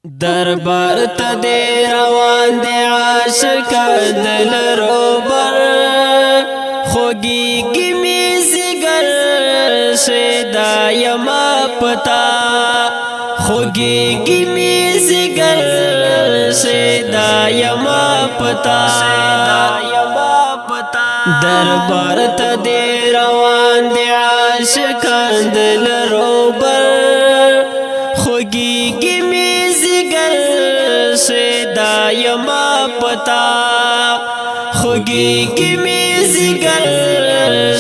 دربار ته دی روان دی عاشقان د لروبر خوږیږي مې ځیګر شیدا یما پتا خوږیږي مې ځیګر شیدا یما پتا دربار ته دی روان دی عاشقان د لروبر خوږیږي مې شیدا یما پتا خوږیږي مې ځیګر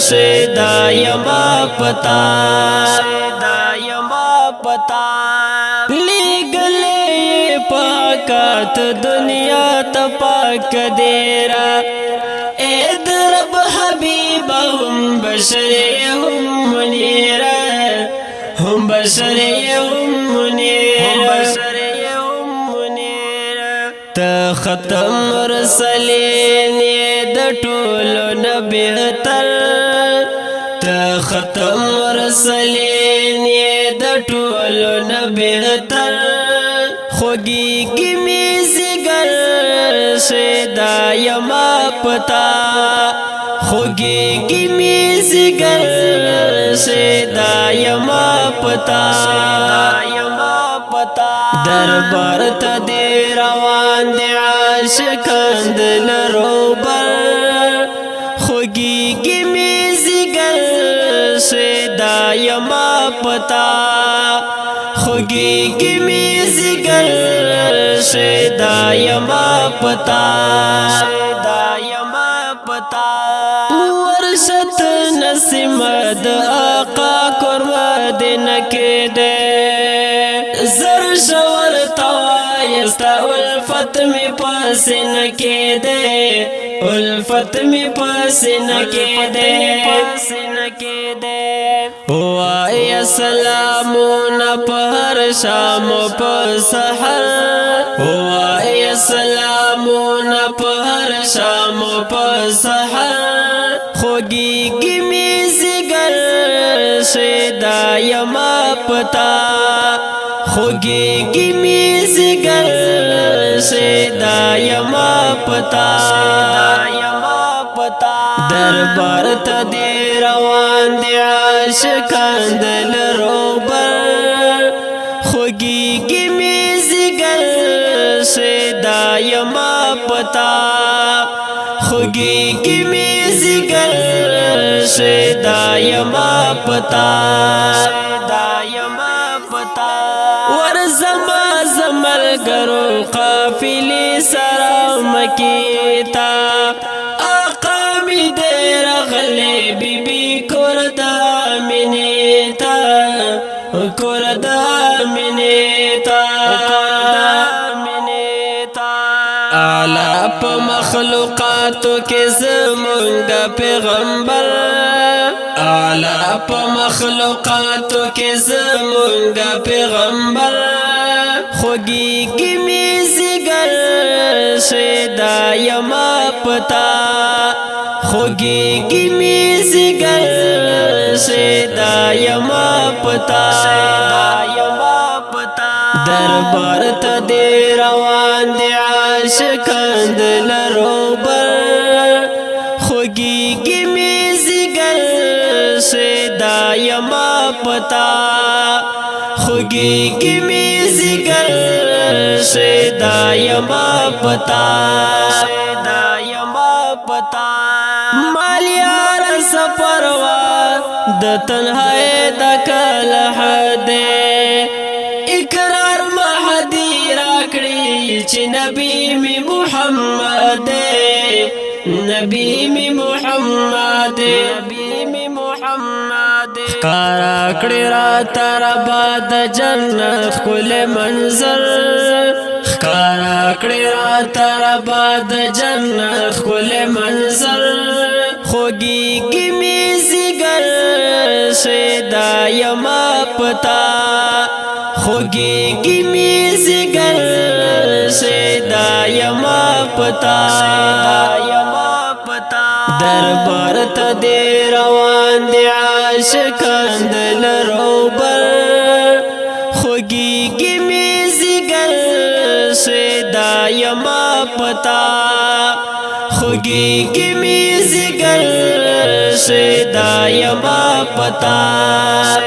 شیدا یما پتا لېږلې پاکات دنیا ته پاک دیرا اے درب حبیبا هم بشر هم منیرا هم بشر هم منیرا تا ختم رسلین د ټولو نه بهتر تا ختم رسلین د ټولو نه بهتر خوږیږي مې ځیګر شیدا یما پتا خوږیږي مې ځیګر شیدا یما پتا دربار ته دی روان دی عاشقان د لروبر خوږیږي مې ځیګر شیدا یما پتا خوږیږي مې ځیګر شیدا یما پتا ورشت نسیم د آقا قربا دین کې ده زر شور توایستا الفت می پاسن کې ده الفت می پاسن کې ده وای سلامون پر شام پر سحر وای سلامون پر شام پر سحر خوږیږي مې ځیګر شیدا یما پتا خوږیږي مې ځیګر شیدا یما پتا دربار ته دی روان دی عاشقان د لروبر خوږیږي مې ځیګر شیدا یما پتا خوږیږي مې ځیګر شیدا یما پتا ورزما زمرګرو قافلې سره مکی تا آقا می دې راغلې بیبي کور د امینې تا کور د امینې تا اعلی په مخلوقاتو کې زمونږ پیغمبر اعلی په مخلوقاتو کې زمونږ پیغمبر خوږیږي مې ځیګر شیدا یما پتا خوږیږي مې ځیګر شیدا یما پتا دربار ته دی روان دی عاشقان د لروبر خوږیږي مې ځیګر شیدا یما پتا خوږیږي مې ځیګر شیدا یما پتا مالیار سفروا د تنهایی د کلح دی اقرار مهدی راکړي چې نبی می محمد نبی می محمد ښکارا کړي راته ربا د جنت ښکلی منظر ښکارا کړي راته ربا د جنت ښکلی منظر خوږیږي مې ځیګر شیدا یما پتا خوږیږي مې ځیګر شیدا یما پتا دربار ته دی روان دی عاشقان د لروبر خوږیږي مې ځیګر شیدا یما پتا خوگی می زگر شیدا یما پتا